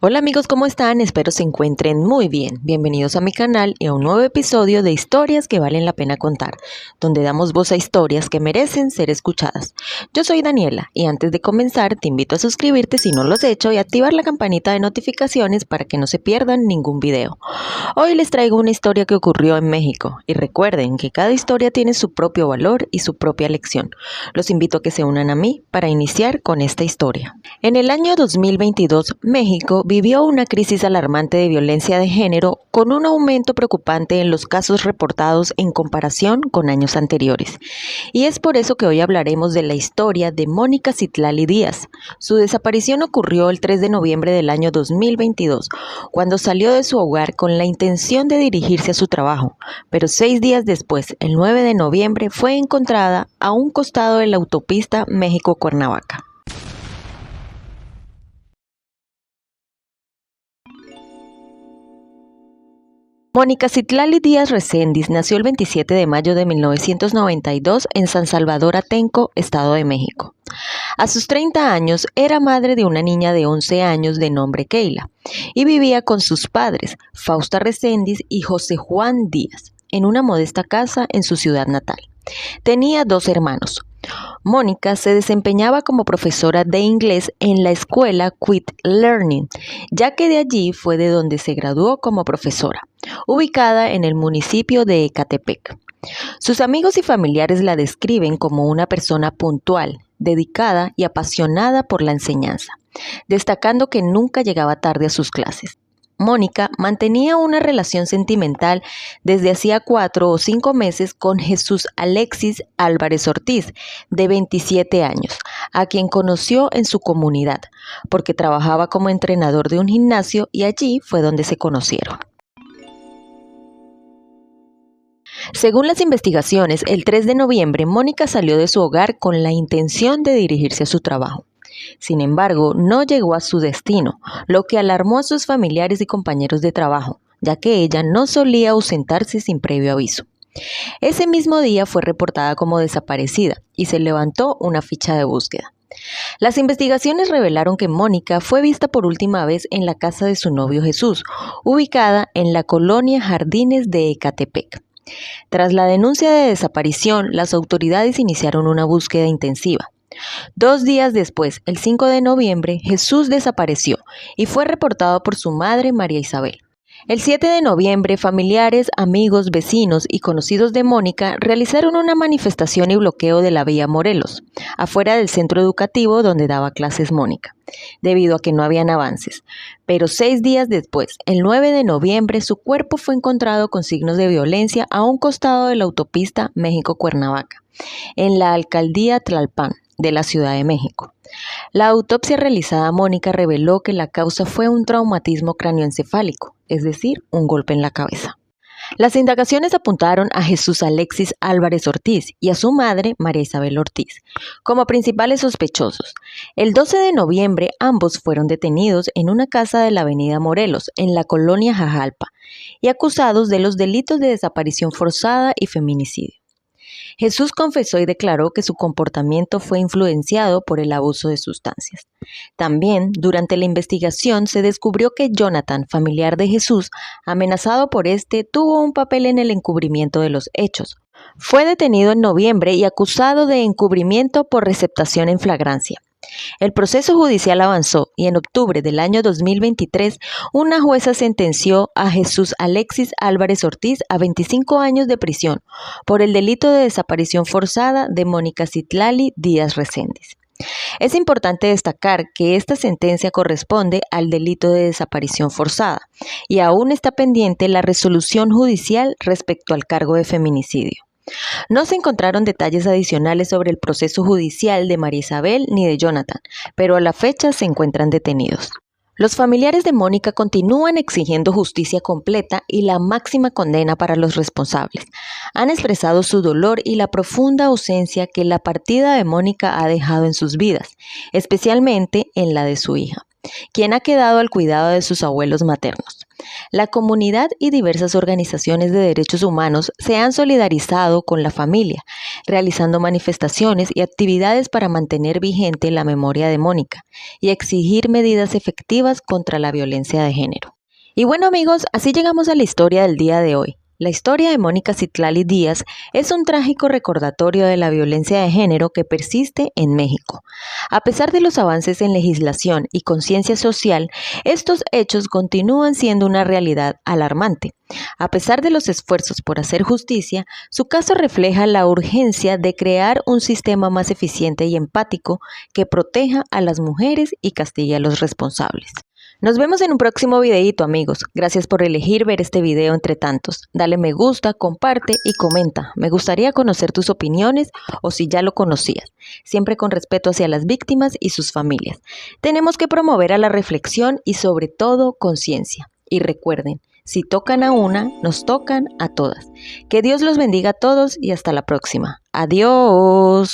Hola amigos, ¿cómo están? Espero se encuentren muy bien. Bienvenidos a mi canal y a un nuevo episodio de Historias que valen la pena contar, donde damos voz a historias que merecen ser escuchadas. Yo soy Daniela y antes de comenzar te invito a suscribirte si no lo has hecho y activar la campanita de notificaciones para que no se pierdan ningún video. Hoy les traigo una historia que ocurrió en México y recuerden que cada historia tiene su propio valor y su propia lección. Los invito a que se unan a mí para iniciar con esta historia. En el año 2022, México vivió una crisis alarmante de violencia de género con un aumento preocupante en los casos reportados en comparación con años anteriores. Y es por eso que hoy hablaremos de la historia de Mónica Citlali Díaz. Su desaparición ocurrió el 3 de noviembre del año 2022, cuando salió de su hogar con la intención de dirigirse a su trabajo, pero 6 días después, el 9 de noviembre, fue encontrada a un costado de la autopista México-Cuernavaca. Mónica Citlali Díaz Recendis nació el 27 de mayo de 1992 en San Salvador Atenco, Estado de México. A sus 30 años era madre de una niña de 11 años de nombre Keila y vivía con sus padres, Fausta Recendis y José Juan Díaz, en una modesta casa en su ciudad natal. Tenía 2 hermanos. Mónica se desempeñaba como profesora de inglés en la escuela Quit Learning, ya que de allí fue de donde se graduó como profesora, ubicada en el municipio de Ecatepec. Sus amigos y familiares la describen como una persona puntual, dedicada y apasionada por la enseñanza, destacando que nunca llegaba tarde a sus clases. Mónica mantenía una relación sentimental desde hacía 4 o 5 meses con Jesús Alexis Álvarez Ortiz, de 27 años, a quien conoció en su comunidad, porque trabajaba como entrenador de un gimnasio y allí fue donde se conocieron. Según las investigaciones, el 3 de noviembre Mónica salió de su hogar con la intención de dirigirse a su trabajo. Sin embargo, no llegó a su destino, lo que alarmó a sus familiares y compañeros de trabajo, ya que ella no solía ausentarse sin previo aviso. Ese mismo día fue reportada como desaparecida y se levantó una ficha de búsqueda. Las investigaciones revelaron que Mónica fue vista por última vez en la casa de su novio Jesús, ubicada en la colonia Jardines de Ecatepec. Tras la denuncia de desaparición, las autoridades iniciaron una búsqueda intensiva. 2 días después, el 5 de noviembre, Jesús desapareció y fue reportado por su madre María Isabel. El 7 de noviembre, familiares, amigos, vecinos y conocidos de Mónica realizaron una manifestación y bloqueo de la vía Morelos, afuera del centro educativo donde daba clases Mónica, debido a que no habían avances. Pero 6 días después, el 9 de noviembre, su cuerpo fue encontrado con signos de violencia a un costado de la autopista México-Cuernavaca, en la alcaldía Tlalpan de la Ciudad de México. La autopsia realizada a Mónica reveló que la causa fue un traumatismo cráneoencefálico, es decir, un golpe en la cabeza. Las indagaciones apuntaron a Jesús Alexis Álvarez Ortiz y a su madre, María Isabel Ortiz, como principales sospechosos. El 12 de noviembre, ambos fueron detenidos en una casa de la avenida Morelos, en la colonia Jajalpa, y acusados de los delitos de desaparición forzada y feminicidio. Jesús confesó y declaró que su comportamiento fue influenciado por el abuso de sustancias. También, durante la investigación, se descubrió que Jonathan, familiar de Jesús, amenazado por este, tuvo un papel en el encubrimiento de los hechos. Fue detenido en noviembre y acusado de encubrimiento por receptación en flagrancia. El proceso judicial avanzó y en octubre del año 2023, una jueza sentenció a Jesús Alexis Álvarez Ortiz a 25 años de prisión por el delito de desaparición forzada de Mónica Citlali Díaz Recendis. Es importante destacar que esta sentencia corresponde al delito de desaparición forzada y aún está pendiente la resolución judicial respecto al cargo de feminicidio. No se encontraron detalles adicionales sobre el proceso judicial de María Isabel ni de Jonathan, pero a la fecha se encuentran detenidos. Los familiares de Mónica continúan exigiendo justicia completa y la máxima condena para los responsables. Han expresado su dolor y la profunda ausencia que la partida de Mónica ha dejado en sus vidas, especialmente en la de su hija, quien ha quedado al cuidado de sus abuelos maternos. La comunidad y diversas organizaciones de derechos humanos se han solidarizado con la familia, realizando manifestaciones y actividades para mantener vigente la memoria de Mónica y exigir medidas efectivas contra la violencia de género. Y bueno amigos, así llegamos a la historia del día de hoy. La historia de Mónica Citlali Díaz es un trágico recordatorio de la violencia de género que persiste en México. A pesar de los avances en legislación y conciencia social, estos hechos continúan siendo una realidad alarmante. A pesar de los esfuerzos por hacer justicia, su caso refleja la urgencia de crear un sistema más eficiente y empático que proteja a las mujeres y castigue a los responsables. Nos vemos en un próximo videíto amigos. Gracias por elegir ver este video entre tantos. Dale me gusta, comparte y comenta. Me gustaría conocer tus opiniones o si ya lo conocías. Siempre con respeto hacia las víctimas y sus familias. Tenemos que promover a la reflexión y sobre todo conciencia. Y recuerden, si tocan a una, nos tocan a todas. Que Dios los bendiga a todos y hasta la próxima. Adiós.